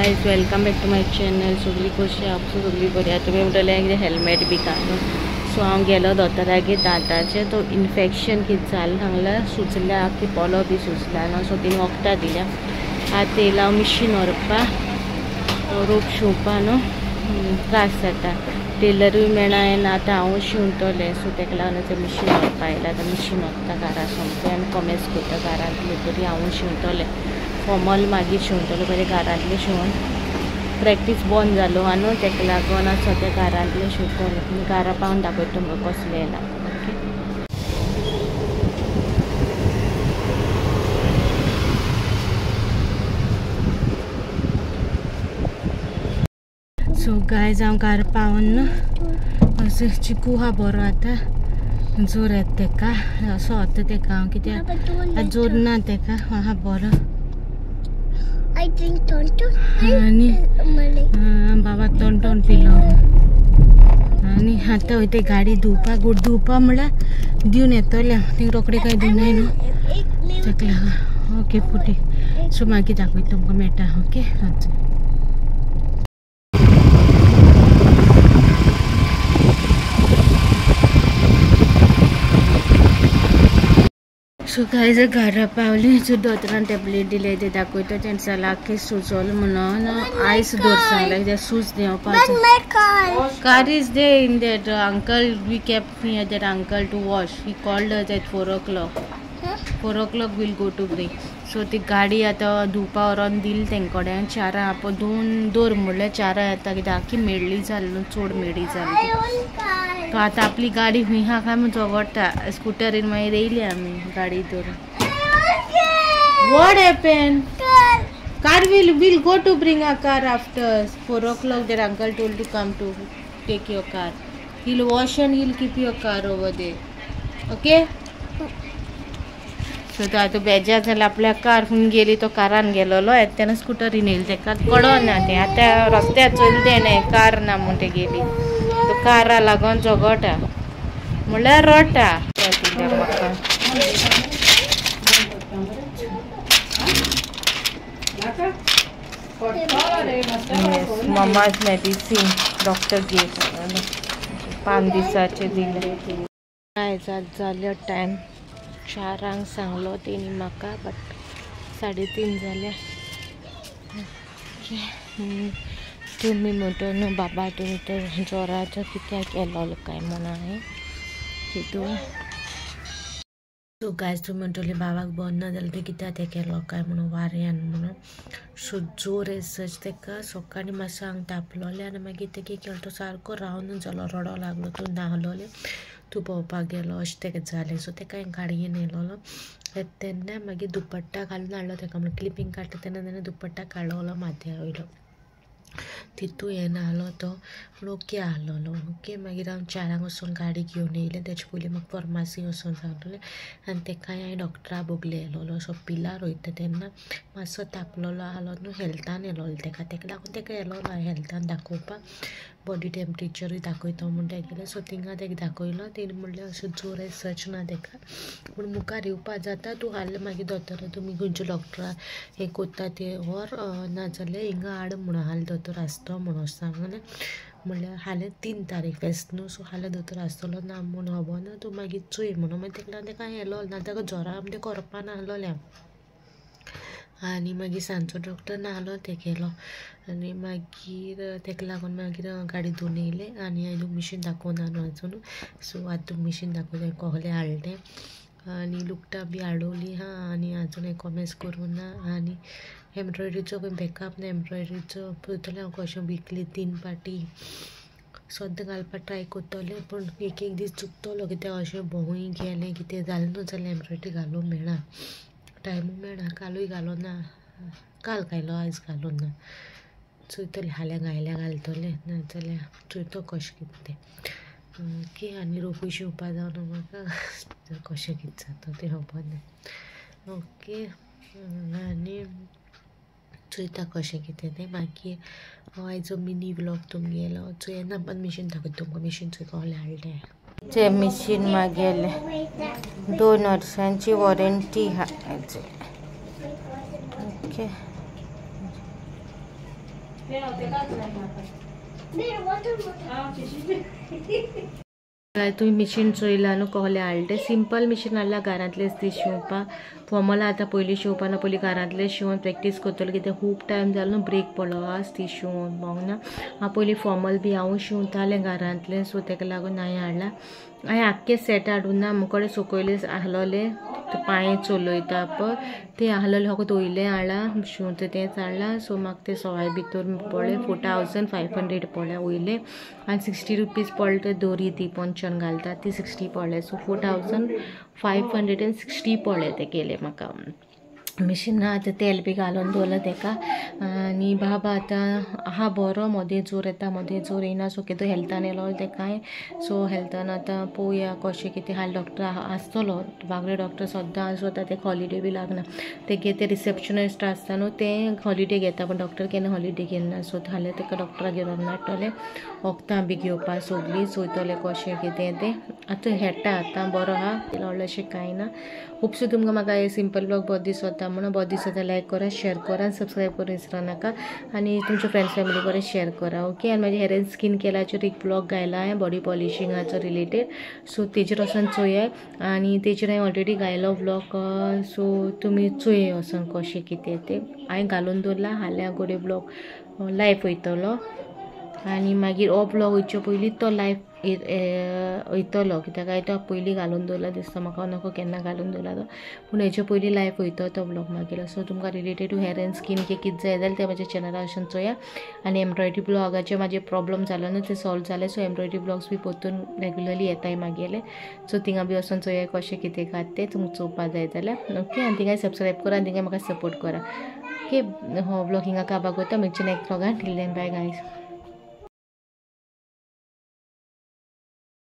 Guys welcome back to my channel. सगळी कशी आप सगळी बरी. तुमी म्हणटले कितें हेल्मेट बी घालून. सो हांव गेलो दोतोरागेर दांताचे तो इन्फेक्शन कितें जालें सांगला सुजल्या की पोलो बी सुजला न्हू. सो तिने वखदां दिल्या. आतां येयला हांव मिशीन व्हरपा रोप शिवपा न्हू त्रास जाता. टेलरूय मेळना आतां हांव शिंवतलें. सो ताका लागून आतां मिशीन व्हरपा आयला. आतां मिशीन व्हरता घरा सोमतें आनी कॉमेर्स करता घरांतली तरी हांव शिंवतलें. फॉर्मल मागीर शिंवतलें पयलीं घरांतलें शिंवन प्रॅक्टीस बंद जालो न्हू ताका लागून सद्या घरांतलें शिंवतलें. घरा पावन दाखयता तुमकां कसलें येयला. सो गायज हांव घरा पावन न्हू असो चिकू हा बरो आतां जोर येता ताका असो वता ताका हांव कित्याक जोर ना ताका हा बरो. आनी बाबा तोंड पिलो आनी आतां वयता गाडी धुवपा म्हळ्यार दिवन येतलें ती रोखडी कांय दिवनाय न्हू ताका लागून. ओके पुटी. सो मागीर दाखयता तुमकां मेळटा. ओके सो गायज घरा पावली. सो दोतोरान टॅबलेट दिले ते दाखयता तेंचा लागीं सुजलो म्हणून आयस दवर सांगला कित्याक सूज देंवपाचो. Car is there in that uncle we kept here that uncle to wash. He called us at 4 o'clock. 4 o'clock will go to break. So ती गाडी आतां धुवपा व्हरोन दिली तेंकोडे. 4 आप धुवन दवर म्हणल्यार 4 येता कित्याक आख्खी मेळ्ळी जाली न्हू चड मेळ्ळी जाली. तो आतां आपली गाडी हूंय हा काय म्हूण झगडटा. स्कुटरीन मागीर येयली आमी गाडी धरून. What happened? Car will go to bring a car after 4 o'clock. That uncle told to come to take your car. He'll wash and he'll keep your car over there. Okay? सो तो आतां बेजार जाल्यार आपल्या कार खून गेली. तो कारान गेलोलो तेन्ना स्कुटरीन येयली ताका कळना तें आतां रस्त्यार चलते न्हय कार ना म्हूण ते गेली. तो कारा लागून झगडटा म्हणल्यार रडटा. म्हाका मम्माज मेडिसीन डॉक्टर गेव 5 दिसाचे दिले. काय जाले टायम 4 सांगलो तेणी म्हाका बट 3:30 जाल्या. तुमी म्हणटा न्हू बाबा तुमी तर जोराचो कित्याक येलोलो काय म्हणून हांवें हितून. सो गायज तुमी म्हणटली बाबाक बंद ना जाल्यार ते कित्याक ते केलो काय म्हणून वाऱ्यान म्हणून. सो जोर एसच ताका सकाळी मातसो आंग तापलोलें आनी मागीर तेगे केलो तो सारको रावन जालो रडो लागलो. तो न्हालोलें तूं भोंवपाक गेलो अशें ताका जालें. सो ताका हांवें गाडयेन येयलोलो तेन्ना मागीर दुपट्टा घालून हाडलो ताका म्हणल्यार क्लिपींग काडटा तेन्ना दुपट्टा काडलोलो माथ्या वयलो. तितू हें नाहलो तो ओके आहलोलो. ओके मागीर हांव 4 वचून गाडी घेवन येयलें. तेजे पयलीं म्हाका फॉर्मासी वचून सांगलें आनी ताका हांवें डॉक्टरा बोगले येयलोलो. सो पिलार वयता तेन्ना मातसो तापलोलो आहलो न्हू हेल्थान येयलोलो ताका लागून ताका येयलोलो हांवें हेल्थान दाखोवपाक. बॉडी टेम्परेचरूय दाखयता म्हूण ते गेले. सो थिंगा ताका दाखयलो. तेणी म्हणलें अशें जोर सच ना ताका पूण मुखार येवपा जाता. तूं हाडलें मागीर दोतोरा तुमी खंयच्या डॉक्टरा हें कोत्ता ते व्हर नाजाल्यार हिंगा हाड म्हणून हाल दोतोर आसतो म्हणून सांगलें. म्हणल्यार हालें 3 तारीख फेस्त न्हू. सो हाल्या दोतोर आसतलो ना म्हूण खबर तूं मागीर चोय म्हणून मागीर ताका लागून ताका येयलो ना ताका जोरा आमचे करपा नाहलोलें हांव. आनी मागीर सांजचो डॉक्टर नाहलो ते गेलो आनी मागीर ताका लागून मागीर गाडी धुवन येयलें आनी हांवें मिशीन दाखोवना न्हू आजून. सो आतां मिशीन दाखयता कोहलें हाडलें आनी लुगटां बी हाडवलीं हा आनी आजून हें कॉमेर्स करूं ना. आनी एम्ब्रॉयडरीचो बॅकअप ना एम्ब्रॉयडरीचो पळयतलें हांव कशें विकली 3 पाटी सद्दां घालपाक ट्राय करतलें पूण एक दीस चुकतलो कित्याक अशें भोंवूय गेलें कितें जालें न्हू जाल्यार एम्ब्रॉयडरी घालूंक मेळना. टायमूय मेळना. कालूय घालो ना काल घायलो आयज घालो ना. चोयतलें हाल्या घायल्या घालतलें नाजाल्यार चोयतो कशें कितें तें. ओके आनी रोपूय शिवपा जावना म्हाका कशें कितें जाता तें खबर ना. ओके आनी चोयता कशें कितें तें. मागीर आयचो मिनी व्लॉग तुमगेलो चोयना पण मिशीन दाखयता तुमकां. मिशीन चोय कोहलें हाडलें ते मिशीन मागेलें 2 वर्सांची वॉरंटी हा. ओके तुम्ही मिशीन चोयला न्हू कहले हाडले सिंपल मिशीन हाडला घरांतलेच ती शिवपाक फॉर्मल आतां पयलीं शिवपाना पयलीं घरांतले शिवून प्रॅक्टीस करतलो कित्याक खूब टायम जालो न्हू ब्रेक पडलो आज ती शिवून पावना हांव पयलीं फॉर्मल बी हांव शिवतालें घरांतलें सो तेका लागून हांवें हाडला हांवें आख्खे सेट हाडून ना मुकडे सकयले आहलोले पांय चलयता पळय ते आहलोले फकत वयले हाडला शिवता तेंच हाडला सो म्हाका ते सवाय भितर पडले 4500 पडले वयले आनी 60 रुपीज पडले दोरी ती पंचन घालता ती 60 पडले सो 4560 पडले ते केले म्हाका मिशीन आतां तेल बी घालून दवरला तेका आनी बाबा आतां आहा बरो मोदें जोर येता मोदें जोर येयना सो कितें हेल्थान येयलो तेकाय सो हेल्थान आतां पळोवया कशें कितें हाल डॉक्टर आसतलो बागडे डॉक्टर सद्दां आसता तेका हॉलिडे बी लागना तेगे ते रिसेप्शनिस्ट आसता न्हू ते हॉलिडे घेता पूण डॉक्टर केन्ना हॉलिडे घेयना सो हाले तेका डॉक्टरा घेवन धाडटले वखदां बी घेवपा सगळीं चोयतले कशें कितें तें आतां हेट्टा आतां बरो आहा व्हडलेशें कांय ना खुबशे तुमकां म्हाका हे सिंपल ब्लॉग बरो दिसता म्हणून बरो दिसता लायक करा शेअर करा सबस्क्राईब करून विसरा नाका आनी तुमच्या फ्रेंड्स फॅमिली बरें शेअर करा ओके आनी म्हाज्या हेअर एंड स्कीन केअराचेर एक ब्लॉग घायला हांवें बॉडी पॉलिशिंगाचो रिलेटेड सो तेजेर वचून चोया आनी तेजेर हांवें ऑलरेडी घायलो ब्लॉग सो तुमी चोया वचून कशें कितें तें हांवें घालून दवरला हाल्या गोडे ब्लॉग लायव्ह वयतलो आनी मागीर हो ब्लॉग वयचे पयलीं तो लायव्ह वयतलो कित्याक हांवें तो पयलीं घालून दवरला दिसता म्हाका नको केन्ना घालून दवरला तो पूण हेचे पयलीं लायव्ह वयतो तो ब्लॉग मागीर सो तुमकां related to hair and skin care कितें जाय जाल्यार ते म्हाज्या चॅनलार वचून चोया आनी एम्ब्रॉयडरी ब्लॉगाचे म्हाजे प्रॉब्लम जालो न्हू ते सॉल्व जाले सो एम्ब्रॉयडरी ब्लॉग्स बी परतून रेगुलरली येताय मागेले सो थिंगा बी वचून चोया कशें कितें घात तें तुमकां चोवपा जाय जाल्यार ओके आनी थिंगा सबस्क्रायब करा आनी थिंगा म्हाका सपोर्ट करा ओके हो ब्लॉग हिंगा काबार करता म्हणजे नेक्स्ट ब्लॉगान टील देन बाय गायज